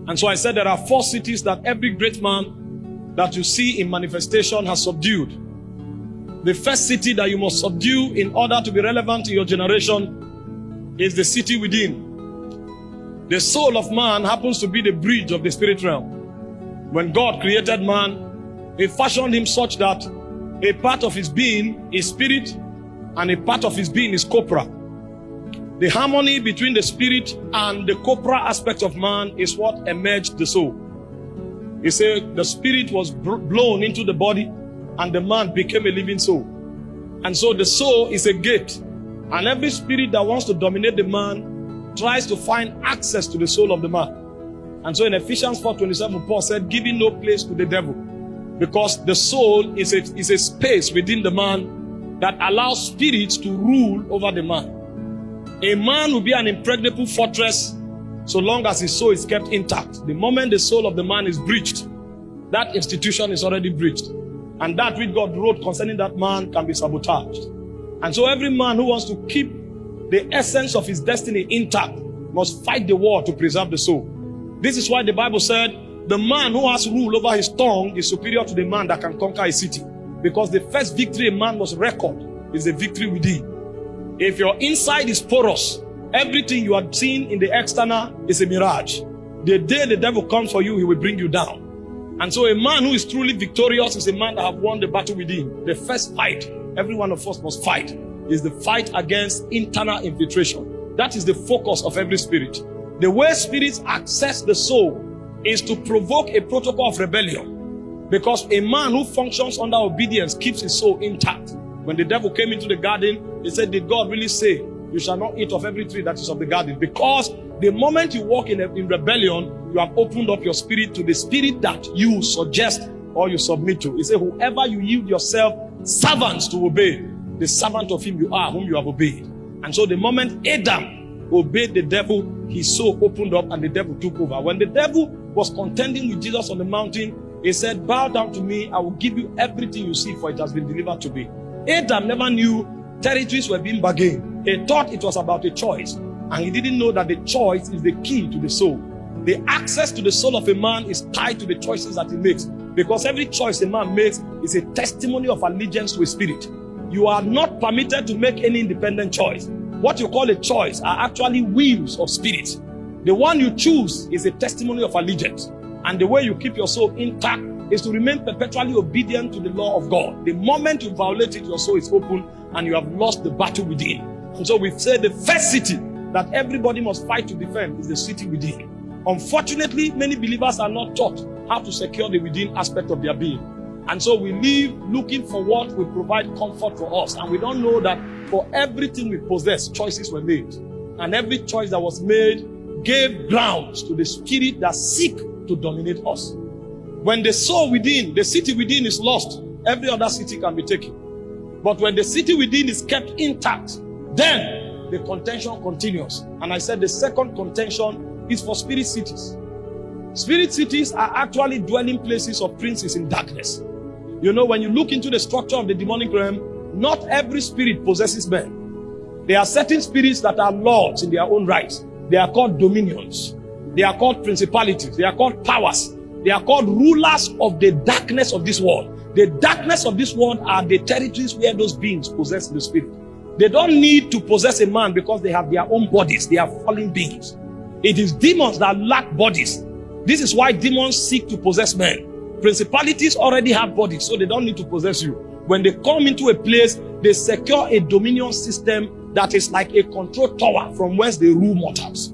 And so I said there are 4 cities that every great man that you see in manifestation has subdued. The first city that you must subdue in order to be relevant to your generation is the city within. The soul of man happens to be the bridge of the spirit realm. When God created man, He fashioned him such that a part of his being is spirit and a part of his being is corpora. The harmony between the spirit and the corpora aspect of man is what emerged the soul. He said the spirit was blown into the body and the man became a living soul. And so the soul is a gate. And every spirit that wants to dominate the man tries to find access to the soul of the man. And so in Ephesians 4:27, Paul said, giving no place to the devil. Because the soul is a space within the man that allows spirits to rule over the man. A man will be an impregnable fortress so long as his soul is kept intact. The moment the soul of the man is breached, that institution is already breached. And that which God wrote concerning that man can be sabotaged. And so every man who wants to keep the essence of his destiny intact must fight the war to preserve the soul. This is why the Bible said, the man who has rule over his tongue is superior to the man that can conquer a city. Because the first victory a man must record is the victory within. If your inside is porous, everything you are seeing in the external is a mirage. The day the devil comes for you, he will bring you down. And so a man who is truly victorious is a man that have won the battle within. The first fight every one of us must fight is the fight against internal infiltration. That is the focus of every spirit. The way spirits access the soul is to provoke a protocol of rebellion. Because a man who functions under obedience keeps his soul intact. When the devil came into the garden, he said, did God really say, you shall not eat of every tree that is of the garden? Because the moment you walk in rebellion, you have opened up your spirit to the spirit that you suggest or you submit to. He said, whoever you yield yourself servants to obey, the servant of him you are, whom you have obeyed. And so the moment Adam obeyed the devil, his soul opened up and the devil took over. When the devil was contending with Jesus on the mountain, he said, bow down to me, I will give you everything you see, for it has been delivered to me. Adam never knew territories were being bargained. He thought it was about a choice. And he didn't know that the choice is the key to the soul. The access to the soul of a man is tied to the choices that he makes. Because every choice a man makes is a testimony of allegiance to a spirit. You are not permitted to make any independent choice. What you call a choice are actually wills of spirits. The one you choose is a testimony of allegiance. And the way you keep your soul intact is to remain perpetually obedient to the law of God. The moment you violate it, your soul is open and you have lost the battle within. And so we've said the first city that everybody must fight to defend is the city within. Unfortunately, many believers are not taught how to secure the within aspect of their being. And so we live looking for what will provide comfort for us. And we don't know that for everything we possess, choices were made. And every choice that was made gave grounds to the spirit that seek to dominate us. When the soul within, the city within is lost, every other city can be taken. But when the city within is kept intact, then the contention continues. And I said the second contention is for spirit cities. Spirit cities are actually dwelling places of princes in darkness. You know, when you look into the structure of the demonic realm, not every spirit possesses men. There are certain spirits that are lords in their own right. They are called dominions. They are called principalities. They are called powers. They are called rulers of the darkness of this world. The darkness of this world are the territories where those beings possess the spirit. They don't need to possess a man because they have their own bodies. They are fallen beings. It is demons that lack bodies. This is why demons seek to possess men. Principalities already have bodies, so they don't need to possess you. When they come into a place, they secure a dominion system that is like a control tower from whence they rule mortals.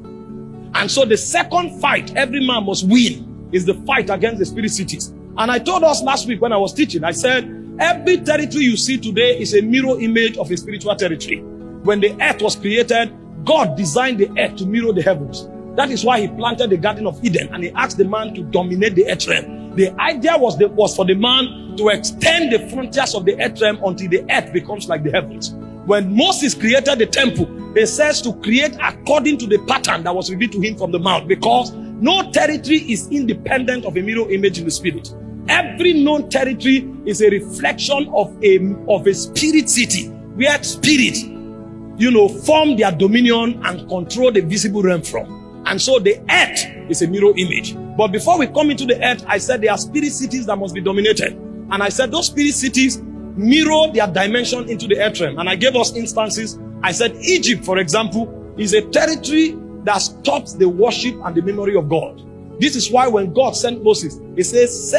And so the second fight every man must win is the fight against the spirit cities. And I told us last week when I was teaching, I said, every territory you see today is a mirror image of a spiritual territory. When the earth was created, God designed the earth to mirror the heavens. That is why he planted the Garden of Eden and he asked the man to dominate the earth realm. The idea was for the man to extend the frontiers of the earth realm until the earth becomes like the heavens. When Moses created the temple, he says to create according to the pattern that was revealed to him from the mount, because no territory is independent of a mirror image in the spirit. Every known territory is a reflection of a spirit city where spirits, form their dominion and control the visible realm from. And so the earth is a mirror image. But before we come into the earth, I said there are spirit cities that must be dominated. And I said those spirit cities mirror their dimension into the earth realm. And I gave us instances. I said Egypt, for example, is a territory that stops the worship and the memory of God. This is why when God sent Moses, he says,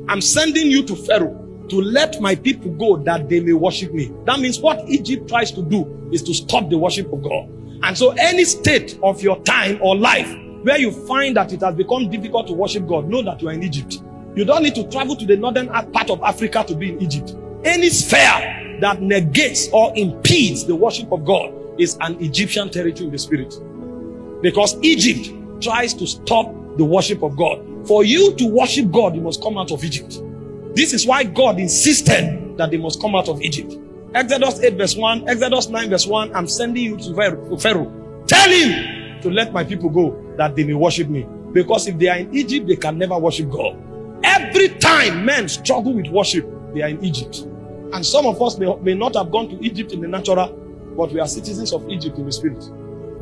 I'm sending you to Pharaoh to let my people go that they may worship me. That means what Egypt tries to do is to stop the worship of God. And so any state of your time or life where you find that it has become difficult to worship God, know that you are in Egypt. You don't need to travel to the northern part of Africa to be in Egypt. Any sphere that negates or impedes the worship of God is an Egyptian territory in the spirit. Because Egypt tries to stop the worship of God. For you to worship God, you must come out of Egypt. This is why God insisted that they must come out of Egypt. Exodus 8 verse 1, Exodus 9 verse 1, I'm sending you to Pharaoh. Tell him to let my people go that they may worship me. Because if they are in Egypt, they can never worship God. Every time men struggle with worship, they are in Egypt. And some of us may not have gone to Egypt in the natural, but we are citizens of Egypt in the spirit.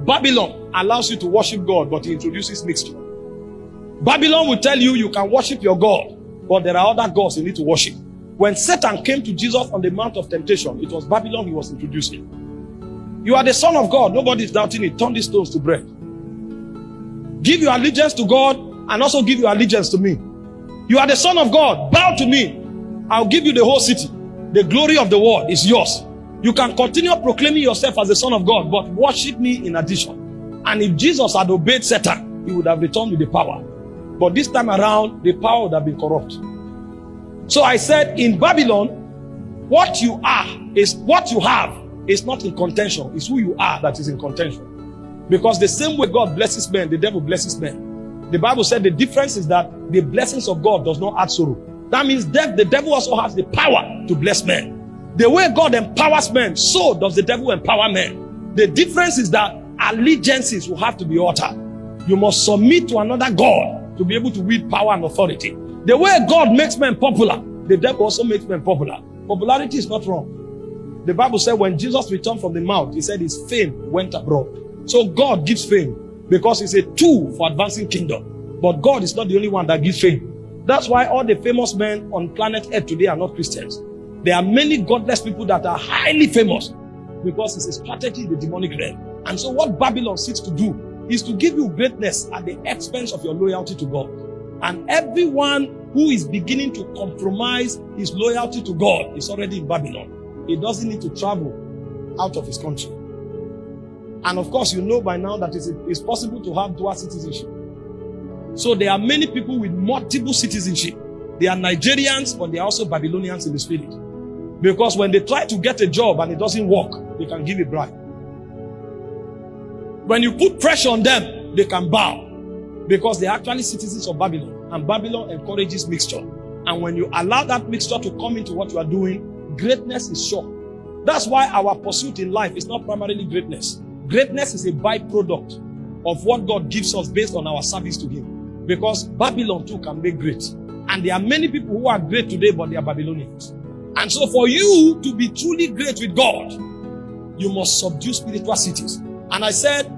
Babylon allows you to worship God, but he introduces mixture. Babylon will tell you you can worship your God, but there are other gods you need to worship. When Satan came to Jesus on the Mount of Temptation, it was Babylon he was introducing. You are the Son of God. Nobody is doubting it. Turn these stones to bread. Give your allegiance to God and also give your allegiance to me. You are the Son of God. Bow to me. I'll give you the whole city. The glory of the world is yours. You can continue proclaiming yourself as the Son of God, but worship me in addition. And if Jesus had obeyed Satan, he would have returned with the power. But this time around, the power would have been corrupt. So I said, in Babylon, what you are is what you have is not in contention. It's who you are that is in contention. Because the same way God blesses men, the devil blesses men. The Bible said the difference is that the blessings of God does not add sorrow. That means the devil also has the power to bless men. The way God empowers men, so does the devil empower men. The difference is that allegiances will have to be altered. You must submit to another God to be able to wield power and authority. The way God makes men popular, the devil also makes men popular. Popularity is not wrong. The Bible said when Jesus returned from the mount, he said his fame went abroad. So God gives fame because it's a tool for advancing kingdom. But God is not the only one that gives fame. That's why all the famous men on planet Earth today are not Christians. There are many godless people that are highly famous because it's a strategy in the demonic realm. And so what Babylon seeks to do is to give you greatness at the expense of your loyalty to God. And everyone who is beginning to compromise his loyalty to God is already in Babylon. He doesn't need to travel out of his country. And of course, you know by now that it's possible to have dual citizenship. So there are many people with multiple citizenship. They are Nigerians, but they are also Babylonians in the spirit. Because when they try to get a job and it doesn't work, they can give a bribe. When you put pressure on them, they can bow. Because they are actually citizens of Babylon. And Babylon encourages mixture. And when you allow that mixture to come into what you are doing, greatness is sure. That's why our pursuit in life is not primarily greatness. Greatness is a byproduct of what God gives us based on our service to Him. Because Babylon too can make great. And there are many people who are great today, but they are Babylonians. And so for you to be truly great with God, you must subdue spiritual cities. And I said,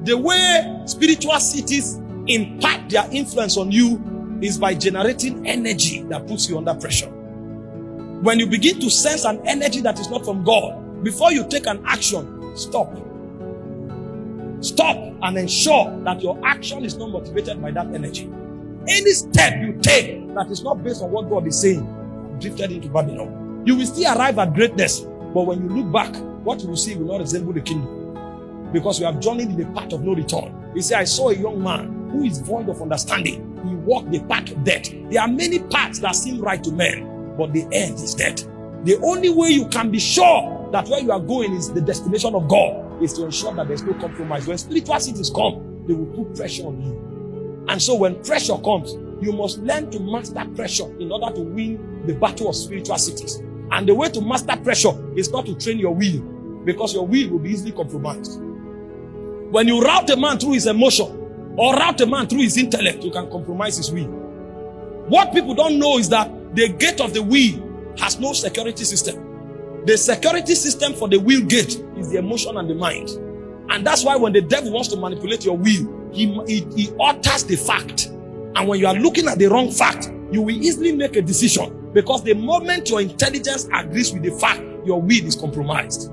the way spiritual cities impart their influence on you is by generating energy that puts you under pressure. When you begin to sense an energy that is not from God, before you take an action, stop. Stop and ensure that your action is not motivated by that energy. Any step you take that is not based on what God is saying, drifted into Babylon. You will still arrive at greatness, but when you look back, what you will see will not resemble the kingdom. Because you have journeyed in the path of no return. He said, I saw a young man who is void of understanding. He walked the path of death. There are many paths that seem right to men, but the end is death. The only way you can be sure that where you are going is the destination of God is to ensure that there's no compromise. When spiritual cities come, they will put pressure on you. And so when pressure comes, you must learn to master pressure in order to win the battle of spiritual cities. And the way to master pressure is not to train your will, because your will will be easily compromised. When you route a man through his emotion or route a man through his intellect, you can compromise his will. What people don't know is that the gate of the will has no security system. The security system for the will gate is the emotion and the mind. And that's why when the devil wants to manipulate your will, he alters the fact. And when you are looking at the wrong fact, you will easily make a decision, because the moment your intelligence agrees with the fact, your will is compromised.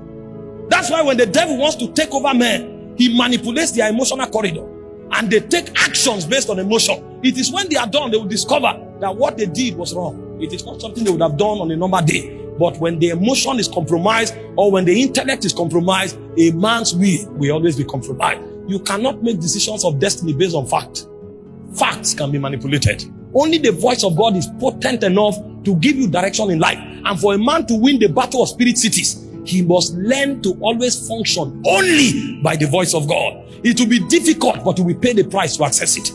That's why when the devil wants to take over men, he manipulates their emotional corridor, and they take actions based on emotion. It is when they are done, they will discover that what they did was wrong. It is not something they would have done on a normal day. But when the emotion is compromised, or when the intellect is compromised, a man's will always be compromised. You cannot make decisions of destiny based on fact. Facts can be manipulated. Only the voice of God is potent enough to give you direction in life. And for a man to win the battle of spirit cities, he must learn to always function only by the voice of God. It will be difficult, but you will pay the price to access it.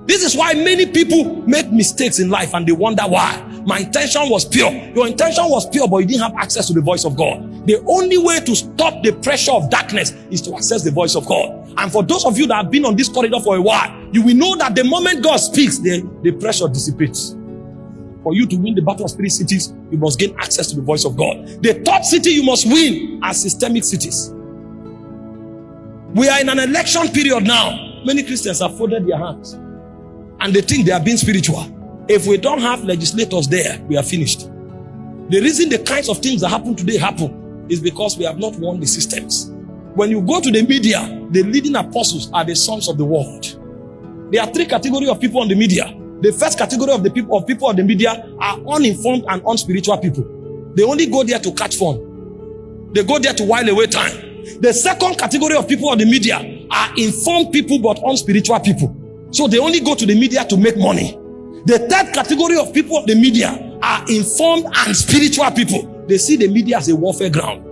This is why many people make mistakes in life and they wonder why. My intention was pure. Your intention was pure, but you didn't have access to the voice of God. The only way to stop the pressure of darkness is to access the voice of God. And for those of you that have been on this corridor for a while, you will know that the moment God speaks, the pressure dissipates. For you to win the battle of spirit cities, you must gain access to the voice of God. The third city you must win are systemic cities. We are in an election period now. Many Christians have folded their hands and they think they are being spiritual. If we don't have legislators there, we are finished. The reason the kinds of things that happen today happen is because we have not won the systems. When you go to the media, the leading apostles are the sons of the world. There are three categories of people on the media. The first category of the people of the media are uninformed and unspiritual people. They only go there to catch fun. They go there to while away time. The second category of people on the media are informed people but unspiritual people. So they only go to the media to make money. The third category of people of the media are informed and spiritual people. They see the media as a warfare ground.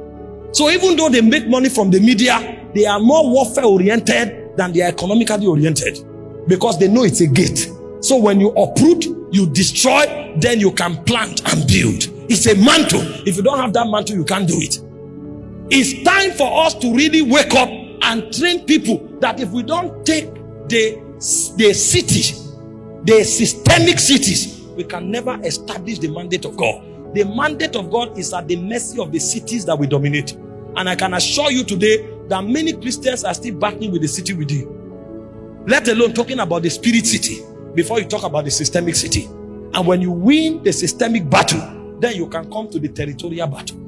So even though they make money from the media, they are more warfare oriented than they are economically oriented, because they know it's a gate. So when you uproot, you destroy, then you can plant and build. It's a mantle. If you don't have that mantle, you can't do it. It's time for us to really wake up and train people that if we don't take the city, the systemic cities, we can never establish the mandate of God. The mandate of God is at the mercy of the cities that we dominate. And I can assure you today that many Christians are still battling with the city within. Let alone talking about the spirit city before you talk about the systemic city. And when you win the systemic battle, then you can come to the territorial battle.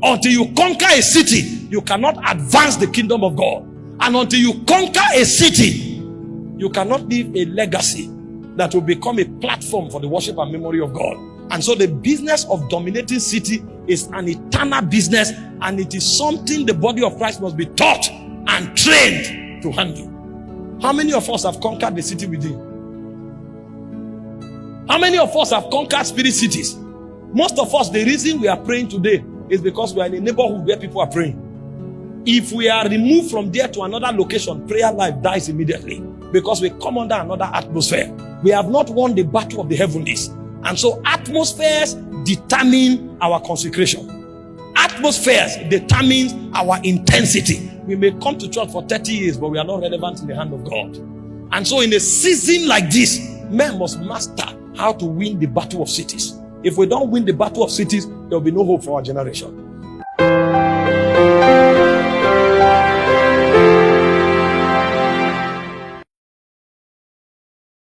Until you conquer a city, you cannot advance the kingdom of God. And until you conquer a city, you cannot leave a legacy that will become a platform for the worship and memory of God. And so the business of dominating city is an eternal business, and it is something the body of Christ must be taught and trained to handle. How many of us have conquered the city within? How many of us have conquered spirit cities? Most of us, the reason we are praying today is because we are in a neighborhood where people are praying. If we are removed from there to another location, prayer life dies immediately, because we come under another atmosphere. We have not won the battle of the heavenlies. And so atmospheres determine our consecration. Atmospheres determines our intensity. We may come to church for 30 years, but we are not relevant in the hand of God. And so in a season like this, men must master how to win the battle of cities. If we don't win the battle of cities, there will be no hope for our generation.